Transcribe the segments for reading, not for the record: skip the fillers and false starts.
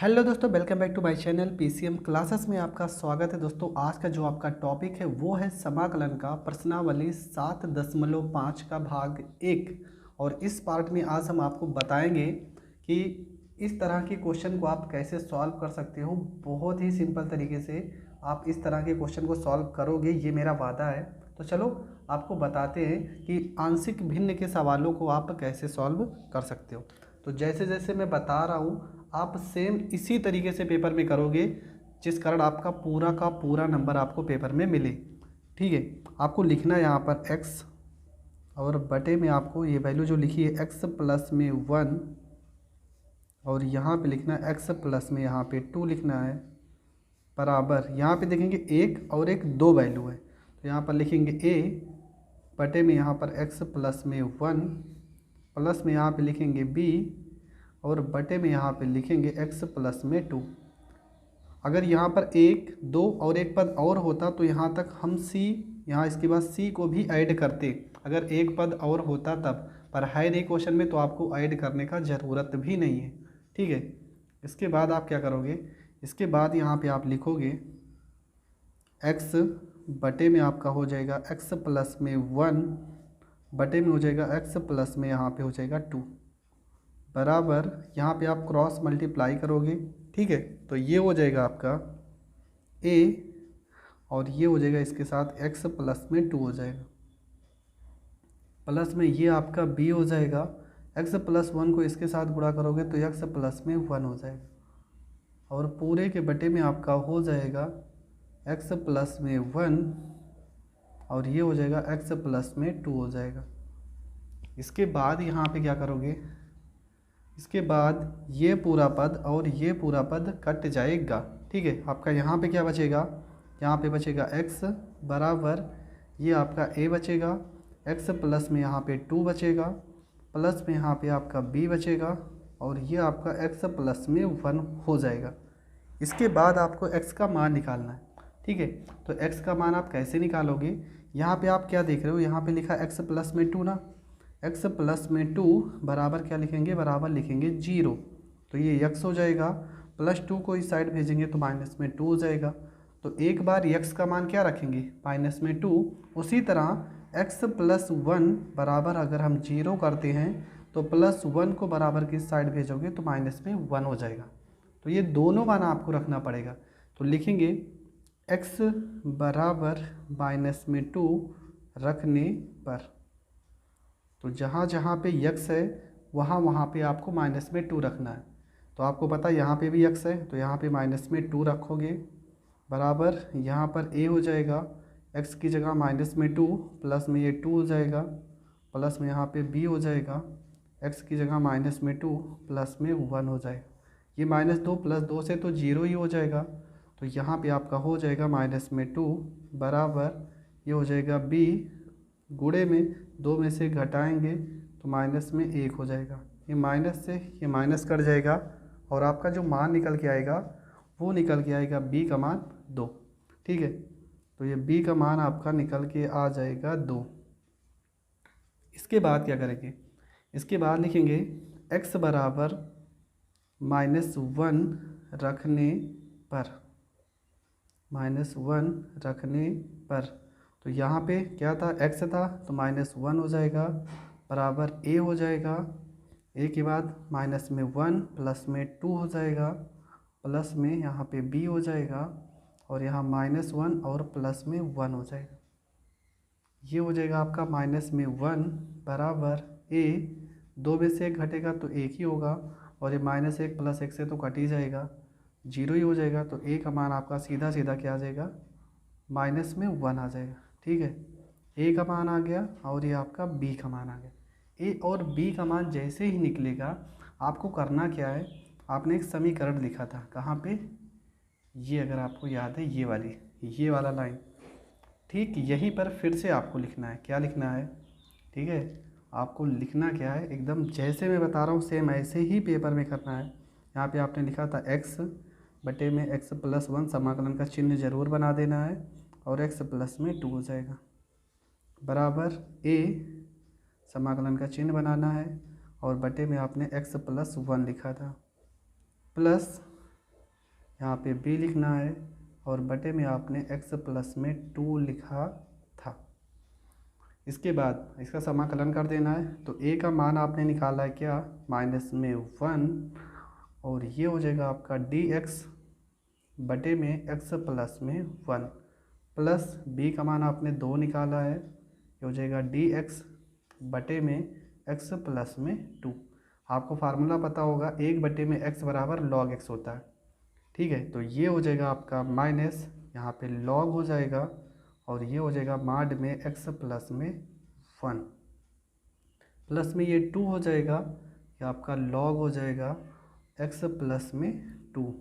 Hello दोस्तों, welcome back to my channel PCM classes में आपका स्वागत है। दोस्तों आज का जो आपका टॉपिक है वो है समाकलन का प्रश्नावली 7.5 का भाग 1। और इस पार्ट में आज हम आपको बताएंगे कि इस तरह के क्वेश्चन को आप कैसे सॉल्व कर सकते हो। बहुत ही सिंपल तरीके से आप इस तरह के क्वेश्चन को सॉल्व करोगे, ये मेरा वादा है। तो चलो आपको बताते हैं कि आंशिक भिन्न के सवालों को आप कैसे सॉल्व कर सकते हो। तो जैसे जैसे मैं बता रहा हूँ आप सेम इसी तरीके से पेपर में करोगे, जिस कारण आपका पूरा का पूरा नंबर आपको पेपर में मिले। ठीक है, आपको लिखना है यहाँ पर x और बटे में आपको ये वैल्यू जो लिखी है x प्लस में 1 और यहाँ पे लिखना है x प्लस में यहाँ पे 2 लिखना है बराबर। यहाँ पे देखेंगे एक और एक दो वैल्यू है, तो यहाँ पर लिखेंगे a बटे में यहाँ पर x प्लस में 1 प्लस में यहाँ पे लिखेंगे b और बटे में यहाँ पे लिखेंगे x प्लस में 2। अगर यहाँ पर एक दो और एक पद और होता तो यहाँ तक हम c, यहाँ इसके बाद c को भी ऐड करते अगर एक पद और होता तब, पर है नहीं क्वेश्चन में तो आपको ऐड करने का ज़रूरत भी नहीं है। ठीक है, इसके बाद आप क्या करोगे, इसके बाद यहाँ पे आप लिखोगे x बटे में आपका हो जाएगा x प्लस में 1 बटे में हो जाएगा x प्लस में यहाँ पे हो जाएगा 2 बराबर। यहाँ पे आप क्रॉस मल्टीप्लाई करोगे। ठीक है, तो ये हो जाएगा आपका a और ये हो जाएगा इसके साथ x प्लस में 2 हो जाएगा, प्लस में ये आपका b हो जाएगा। x प्लस 1 को इसके साथ गुणा करोगे तो x प्लस में 1 हो जाएगा और पूरे के बटे में आपका हो जाएगा x प्लस में 1 और ये हो जाएगा x प्लस में 2 हो जाएगा। इसके बाद यहाँ पे क्या करोगे, इसके बाद ये पूरा पद और ये पूरा पद कट जाएगा। ठीक है, आपका यहाँ पे क्या बचेगा, यहाँ पे बचेगा x बराबर ये आपका a बचेगा, x प्लस में यहाँ पे 2 बचेगा, प्लस में यहाँ पे आपका b बचेगा और ये आपका x प्लस में 1 हो जाएगा। इसके बाद आपको x का मान निकालना है। ठीक है, तो x का मान आप कैसे निकालोगे, यहाँ पे आप क्या देख रहे हो, यहाँ पे लिखा x प्लस में 2 ना, x प्लस में 2 बराबर क्या लिखेंगे, बराबर लिखेंगे 0। तो ये x हो जाएगा, प्लस 2 को इस साइड भेजेंगे तो माइनस में 2 हो जाएगा। तो एक बार x का मान क्या रखेंगे, माइनस में 2। उसी तरह x प्लस 1 बराबर अगर हम 0 करते हैं तो प्लस 1 को बराबर किस साइड भेजोगे तो माइनस में 1 हो जाएगा। तो ये दोनों मान आपको रखना पड़ेगा। तो लिखेंगे x बराबर माइनस में 2 रखने पर, तो जहाँ जहाँ पे x है वहाँ वहाँ पे आपको माइनस में 2 रखना है। तो आपको पता है यहाँ पे भी x है तो यहाँ पे माइनस में 2 रखोगे बराबर, यहाँ पर a हो जाएगा x की जगह माइनस में 2 प्लस में ये 2 हो जाएगा, प्लस में यहाँ पे b हो जाएगा x की जगह माइनस में 2 प्लस में 1 हो जाएगा। ये माइनस 2 प्लस 2 से तो 0 ही हो जाएगा, तो यहाँ पे आपका हो जाएगा माइनस में 2 बराबर ये हो जाएगा b गुणे में 2 में से घटाएंगे तो माइनस में 1 हो जाएगा। ये माइनस से ये माइनस कट जाएगा और आपका जो मान निकल के आएगा वो निकल के आएगा b का मान 2। ठीक है, तो ये b का मान आपका निकल के आ जाएगा 2। इसके बाद क्या करेंगे, इसके बाद लिखेंगे x बराबर माइनस 1 रखने पर, माइनस 1 रखने पर। तो यहाँ पे क्या था, x था तो माइनस 1 हो जाएगा बराबर a हो जाएगा, a के बाद माइनस में 1 प्लस में 2 हो जाएगा, प्लस में यहाँ पे b हो जाएगा और यहाँ माइनस 1 और प्लस में 1 हो जाएगा। ये हो जाएगा आपका माइनस में 1 बराबर a, 2 में से 1 घटेगा तो 1 ही होगा और ये माइनस 1 प्लस 1 से तो कट ही जाएगा, 0 ही हो जाएगा। तो a का मान आपका सीधा सीधा क्या आ जाएगा, माइनस में 1 आ जाएगा। ठीक है, a का मान आ गया और ये आपका b का मान आ गया। a और b का मान जैसे ही निकलेगा आपको करना क्या है, आपने एक समीकरण लिखा था कहाँ पे, ये अगर आपको याद है ये वाली, ये वाला लाइन, ठीक यहीं पर फिर से आपको लिखना है। क्या लिखना है, ठीक है, आपको लिखना क्या है, एकदम जैसे मैं बता रहा हूँ सेम ऐसे ही पेपर में करना है। यहाँ पे आपने लिखा था x बटे में x प्लस 1, समाकलन का चिन्ह जरूर बना देना है और x प्लस में 2 हो जाएगा बराबर a, समाकलन का चिन्ह बनाना है और बटे में आपने x प्लस 1 लिखा था, प्लस यहाँ पे b लिखना है और बटे में आपने x प्लस में 2 लिखा था। इसके बाद इसका समाकलन कर देना है। तो a का मान आपने निकाला है क्या, -1, और ये हो जाएगा आपका dx बटे में x प्लस में 1, प्लस b का मान आपने 2 निकाला है, ये हो जाएगा dx बटे में x प्लस में 2। आपको फार्मूला पता होगा, 1 बटे में x बराबर log x होता है, ठीक है। तो ये हो जाएगा आपका माइनस, यहाँ पे log हो जाएगा और ये हो जाएगा माड में x प्लस में 1, प्लस में ये 2 हो जाएगा, ये आपका log हो जाएगा x प्लस में 2,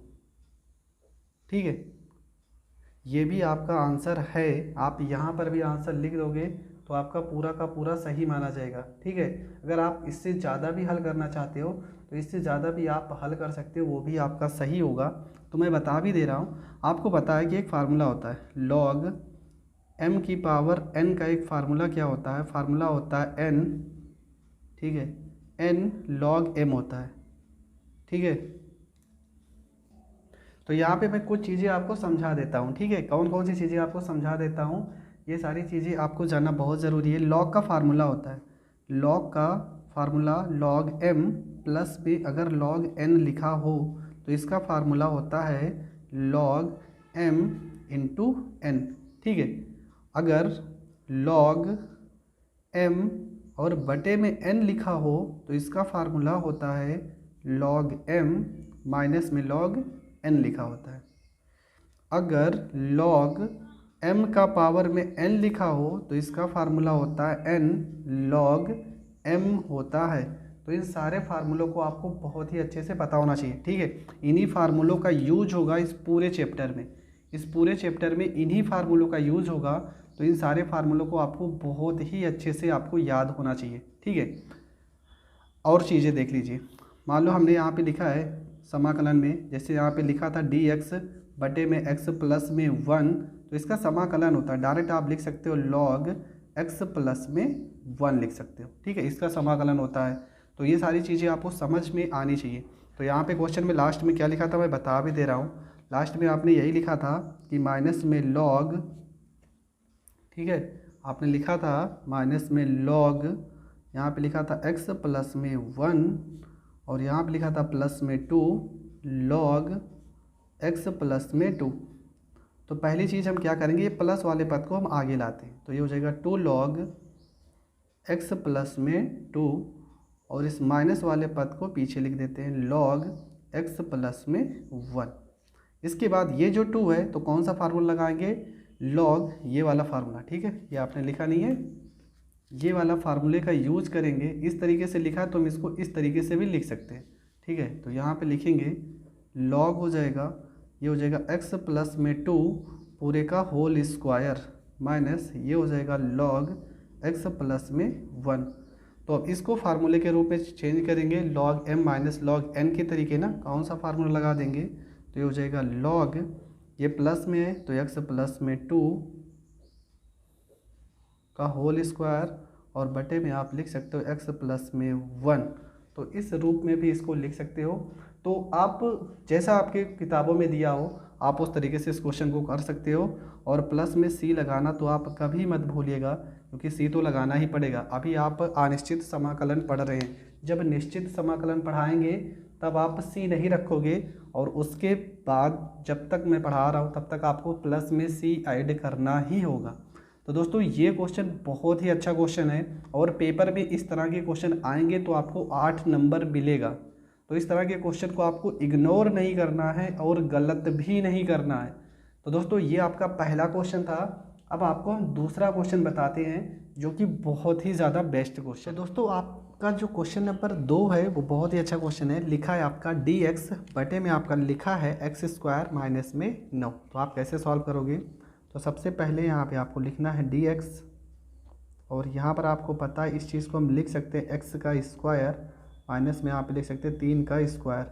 ठीक है। ये भी आपका आंसर है। आप यहाँ पर भी आंसर लिख दोगे तो आपका पूरा का पूरा सही माना जाएगा, ठीक है। अगर आप इससे ज़्यादा भी हल करना चाहते हो तो इससे ज़्यादा भी आप हल कर सकते हो, वो भी आपका सही होगा। तो मैं बता भी दे रहा हूँ, आपको पता है कि एक फार्मूला होता है log m की पावर n का एक फार्मूला क्या होता है, फार्मूला होता है n, ठीक है, n log m होता है, ठीक है। तो यहाँ पे मैं कुछ चीज़ें आपको समझा देता हूँ, ठीक है। कौन कौन सी चीज़ें आपको समझा देता हूँ, ये सारी चीज़ें आपको जानना बहुत ज़रूरी है। लॉग का फार्मूला होता है, लॉग का formula log m plus b, अगर log n लिखा हो तो इसका फार्मूला होता है log m इंटू n, ठीक है। अगर log m और बटे में n लिखा हो तो इसका फार्मूला होता है log m माइनस में log n लिखा होता है। अगर log m का पावर में n लिखा हो तो इसका फार्मूला होता है n log m होता है। तो इन सारे फार्मूलों को आपको बहुत ही अच्छे से पता होना चाहिए, ठीक है। इन्हीं फार्मूलों का यूज होगा इस पूरे चैप्टर में, इस पूरे चैप्टर में इन्हीं फार्मूलों का यूज होगा। तो इन सारे फार्मूलों को आपको बहुत ही अच्छे से आपको याद होना चाहिए, ठीक है। और चीज़ें देख लीजिए, मान लो हमने यहाँ पे लिखा है समाकलन में, जैसे यहाँ पे लिखा था dx बटे में x प्लस में 1, तो इसका समाकलन होता है, डायरेक्ट आप लिख सकते हो log x प्लस में 1 लिख सकते हो, ठीक है। इसका समाकलन होता है। तो ये सारी चीज़ें आपको समझ में आनी चाहिए। तो यहाँ पे क्वेश्चन में लास्ट में क्या लिखा था मैं बता भी दे रहा हूँ। लास्ट में आपने यही लिखा था कि माइनस में log, ठीक है, आपने लिखा था माइनस में log, यहाँ पे लिखा था x प्लस में 1 और यहाँ पे लिखा था प्लस में 2 log x प्लस में 2। तो पहली चीज़ हम क्या करेंगे, ये प्लस वाले पद को हम आगे लाते हैं, तो ये हो जाएगा 2 log x प्लस में 2 और इस माइनस वाले पद को पीछे लिख देते हैं log x प्लस में 1। इसके बाद ये जो 2 है तो कौन सा फार्मूला लगाएंगे, log ये वाला फार्मूला, ठीक है। ये आपने लिखा नहीं है, ये वाला फार्मूले का यूज करेंगे। इस तरीके से लिखा है तो हम इसको इस तरीके से भी लिख सकते हैं, ठीक है। तो यहाँ पे लिखेंगे log हो जाएगा, ये हो जाएगा x प्लस में 2 पूरे का होल स्क्वायर माइनस ये हो जाएगा log x प्लस में 1। तो अब इसको फार्मूले के रूप में चेंज करेंगे log m minus log n के तरीके ना, कौन सा फार्मूला लगा देंगे, तो ये हो जाएगा log, ये प्लस में है तो x प्लस में 2 का होल स्क्वायर और बटे में आप लिख सकते हो x प्लस में 1। तो इस रूप में भी इसको लिख सकते हो। तो आप जैसा आपके किताबों में दिया हो आप उस तरीके से इस क्वेश्चन को कर सकते हो। और प्लस में c लगाना तो आप कभी मत भूलिएगा, क्योंकि c तो लगाना ही पड़ेगा। अभी आप अनिश्चित समाकलन पढ़ रहे हैं, जब निश्चित समाकलन पढ़ाएंगे तब आप c नहीं रखोगे, और उसके बाद जब तक मैं पढ़ा रहा हूँ तब तक आपको प्लस में c ऐड करना ही होगा। तो दोस्तों ये क्वेश्चन बहुत ही अच्छा क्वेश्चन है, और पेपर में इस तरह के क्वेश्चन आएंगे तो आपको 8 नंबर मिलेगा। तो इस तरह के क्वेश्चन को आपको इग्नोर नहीं करना है और गलत भी नहीं करना है। तो दोस्तों ये आपका पहला क्वेश्चन था। अब आपको हम दूसरा क्वेश्चन बताते हैं जो कि बहुत ही ज़्यादा बेस्ट क्वेश्चन। दोस्तों आपका जो क्वेश्चन नंबर 2 है वो बहुत ही अच्छा क्वेश्चन है। लिखा है आपका dx बटे में आपका लिखा है x स्क्वायर माइनस में 9। तो आप कैसे सॉल्व करोगे, तो सबसे पहले यहाँ पे आपको लिखना है dx, और यहाँ पर आपको पता है इस चीज़ को हम लिख सकते हैं x का स्क्वायर माइनस में यहाँ पे लिख सकते हैं 3 का स्क्वायर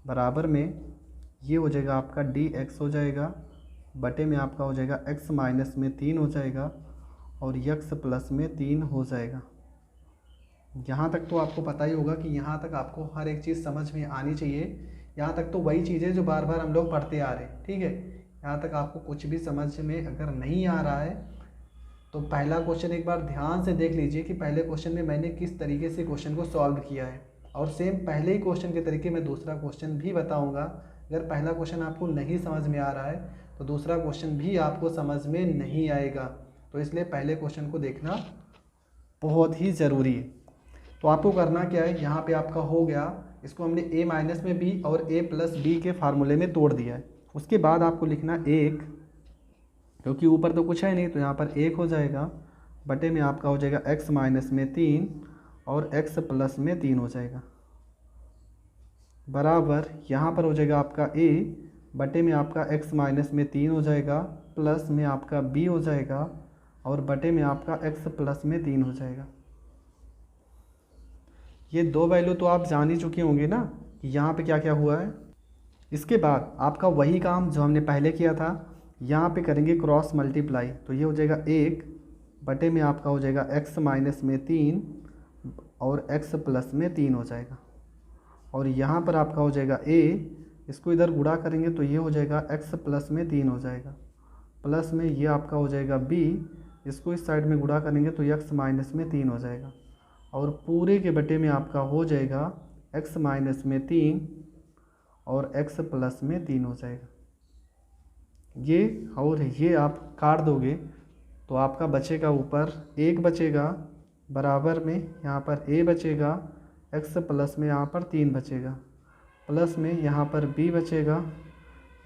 बराबर में ये हो जाएगा आपका dx हो जाएगा बटे में आपका हो जाएगा x माइनस में 3 हो जाएगा और x प्लस में 3 हो जाएगा। यहाँ तक तो आपको पता ही होगा कि यहाँ तक आपको हर एक चीज़ समझ में आनी चाहिए। यहाँ तक तो वही चीज़ें जो बार बार हम लोग पढ़ते आ रहे हैं, ठीक है। यहाँ तक आपको कुछ भी समझ में अगर नहीं आ रहा है तो पहला क्वेश्चन एक बार ध्यान से देख लीजिए कि पहले क्वेश्चन में मैंने किस तरीके से क्वेश्चन को सॉल्व किया है, और सेम पहले ही क्वेश्चन के तरीके मैं दूसरा क्वेश्चन भी बताऊंगा। अगर पहला क्वेश्चन आपको नहीं समझ में आ रहा है तो दूसरा क्वेश्चन भी आपको समझ में नहीं आएगा, तो इसलिए पहले क्वेश्चन को देखना बहुत ही ज़रूरी है। तो आपको करना क्या है, यहाँ पे आपका हो गया, इसको हमने a माइनस में b और a प्लस b के फार्मूले में तोड़ दिया है। उसके बाद आपको लिखना 1, क्योंकि ऊपर तो कुछ है नहीं तो यहाँ पर 1 हो जाएगा, बटे में आपका हो जाएगा x माइनस में 3 और x प्लस में 3 हो जाएगा, बराबर यहाँ पर हो जाएगा आपका a बटे में आपका x माइनस में 3 हो जाएगा, प्लस में आपका b हो जाएगा, और बटे में आपका x प्लस में 3 हो जाएगा। ये दो वैल्यू तो आप जान ही चुके होंगे ना कि यहाँ पे क्या क्या हुआ है। इसके बाद आपका वही काम जो हमने पहले किया था, यहाँ पे करेंगे क्रॉस मल्टीप्लाई, तो ये हो जाएगा 1 बटे में आपका हो जाएगा x माइनस में 3 और x प्लस में 3 हो जाएगा, और यहाँ पर आपका हो जाएगा a, इसको इधर गुणा करेंगे तो ये हो जाएगा x प्लस में 3 हो जाएगा, प्लस में ये आपका हो जाएगा b, इसको इस साइड में गुणा करेंगे तो x माइनस में 3 हो जाएगा, और पूरे के बटे में आपका हो जाएगा x माइनस में 3 और x प्लस में 3 हो जाएगा। ये और ये आप काट दोगे तो आपका बचेगा ऊपर 1 बचेगा, बराबर में यहाँ पर a बचेगा, x प्लस में यहाँ पर 3 बचेगा, प्लस में यहाँ पर b बचेगा,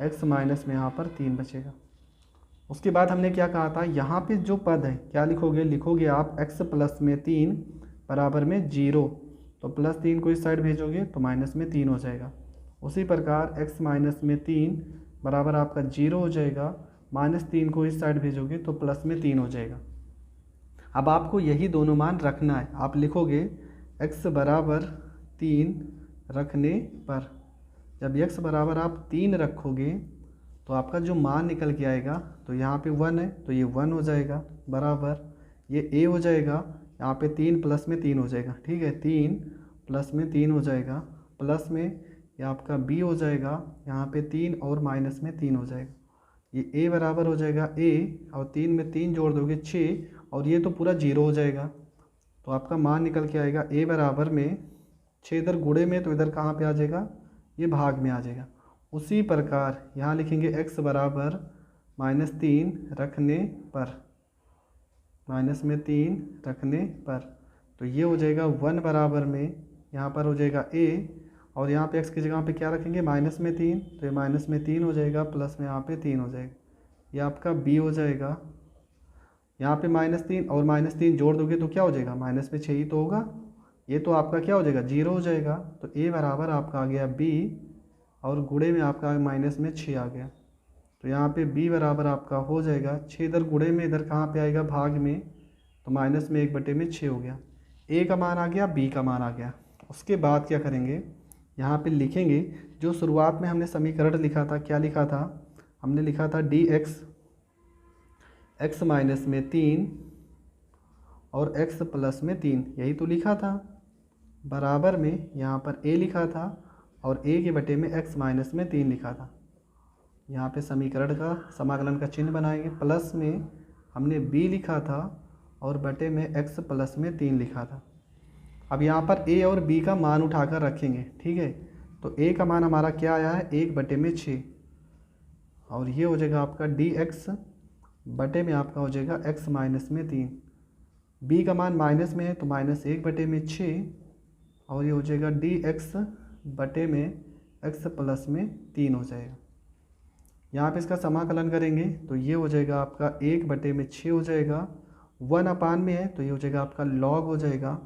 x माइनस में यहाँ पर 3 बचेगा। उसके बाद हमने क्या कहा था, यहाँ पे जो पद है क्या लिखोगे, लिखोगे आप x प्लस में 3 बराबर में 0, तो प्लस 3 को इस साइड भेजोगे तो माइनस में 3 हो जाएगा। उसी प्रकार x माइनस में 3 बराबर आपका 0 हो जाएगा, माइनस 3 को इस साइड भेजोगे तो प्लस में 3 हो जाएगा। अब आपको यही दोनों मान रखना है, आप लिखोगे x बराबर 3 रखने पर, जब x बराबर आप 3 रखोगे तो आपका जो मान निकल के आएगा, तो यहाँ पे 1 है तो ये 1 हो जाएगा, बराबर ये a हो जाएगा, यहाँ पे 3 प्लस में 3 हो जाएगा, ठीक है, 3 प्लस में 3 हो जाएगा, प्लस में ये आपका b हो जाएगा, यहाँ पे 3 और माइनस में 3 हो जाएगा, ये a बराबर हो जाएगा a, और 3 में 3 जोड़ दोगे 6, और ये तो पूरा 0 हो जाएगा, तो आपका मान निकल के आएगा a बराबर में 6 इधर गुणे में, तो इधर कहाँ पे आ जाएगा, ये भाग में आ जाएगा। उसी प्रकार यहाँ लिखेंगे x बराबर -3 रखने पर, माइनस में 3 रखने पर, तो ये हो जाएगा 1 बराबर में यहाँ पर हो जाएगा a, और यहाँ पे x की जगह पे क्या रखेंगे, माइनस में 3, तो ये माइनस में 3 हो जाएगा, प्लस में यहाँ पे 3 हो जाएगा, ये आपका b हो जाएगा। यहाँ पे -3 और -3 जोड़ दोगे तो क्या हो जाएगा, माइनस में 6 ही तो होगा, ये तो आपका क्या हो जाएगा, 0 हो जाएगा, तो a बराबर आपका आ गया b, और गुणे में आपका माइनस में 6 आ गया, तो यहाँ पे b बराबर आपका हो जाएगा 6 इधर गुणे में, इधर कहाँ पे आएगा, भाग में, तो माइनस में 1 बटे में 6 हो गया, a का मान आ गया, b का मान आ गया। उसके बाद क्या करेंगे, यहाँ पे लिखेंगे जो शुरुआत में हमने समीकरण लिखा था, क्या लिखा था, हमने लिखा था dx x माइनस में 3 और x प्लस में 3, यही तो लिखा था, बराबर में यहाँ पर a लिखा था और a के बटे में x माइनस में 3 लिखा था। यहाँ पे समीकरण का समाकलन का चिन्ह बनाएंगे, प्लस में हमने b लिखा था और बटे में x प्लस में 3 लिखा था। अब यहाँ पर a और b का मान उठाकर रखेंगे, ठीक है, तो a का मान हमारा क्या आया है, 1 बटे में 6, और ये हो जाएगा आपका dx बटे में आपका हो जाएगा x माइनस में 3, b का मान माइनस में है तो -1 बटे में 6, और ये हो जाएगा dx बटे में x प्लस में 3 हो जाएगा। यहाँ पे इसका समाकलन करेंगे तो ये हो जाएगा आपका 1 बटे में 6 हो जाएगा, 1 अपान में है तो ये हो जाएगा आपका log हो जाएगा,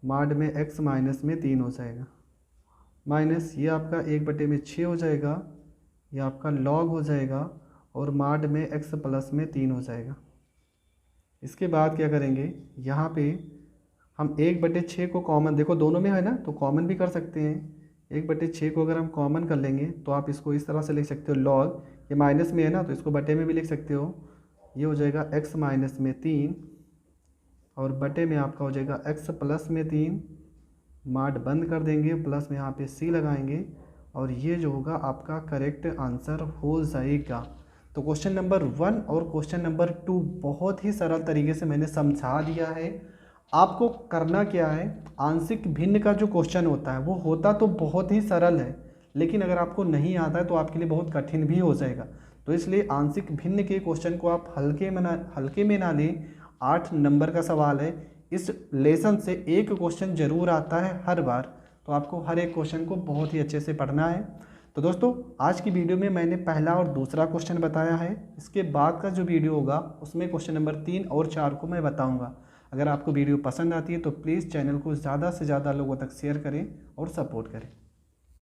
माड में x माइनस में 3 हो जाएगा, माइनस ये आपका 1 बटे में 6 हो जाएगा, ये आपका log हो जाएगा, और माड में x प्लस में 3 हो जाएगा। इसके बाद क्या करेंगे, यहाँ पे हम 1 बटे 6 को कॉमन, देखो दोनों में है ना तो कॉमन भी कर सकते हैं, 1 बटे 6 को अगर हम कॉमन कर लेंगे तो आप इसको इस तरह से लिख सकते हो, log, ये माइनस में है ना तो इसको बटे में भी लिख सकते हो, ये हो जाएगा x माइनस में 3 और बटे में आपका हो जाएगा x प्लस में 3, माड बंद कर देंगे, प्लस में यहाँ पे c लगाएंगे और ये जो होगा आपका करेक्ट आंसर हो जाएगा। तो क्वेश्चन नंबर 1 और क्वेश्चन नंबर 2 बहुत ही सरल तरीके से मैंने समझा दिया है। आपको करना क्या है, आंशिक भिन्न का जो क्वेश्चन होता है वो होता तो बहुत ही सरल है, लेकिन अगर आपको नहीं आता है तो आपके लिए बहुत कठिन भी हो जाएगा। तो इसलिए आंशिक भिन्न के क्वेश्चन को आप हल्के में ना लें। 8 नंबर का सवाल है, इस लेसन से एक क्वेश्चन जरूर आता है हर बार, तो आपको हर एक क्वेश्चन को बहुत ही अच्छे से पढ़ना है। तो दोस्तों आज की वीडियो में मैंने पहला और दूसरा क्वेश्चन बताया है। इसके बाद का जो वीडियो होगा उसमें क्वेश्चन नंबर 3 और 4 को मैं बताऊंगा। अगर आपको वीडियो पसंद आती है तो प्लीज़ चैनल को ज़्यादा से ज़्यादा लोगों तक शेयर करें और सपोर्ट करें।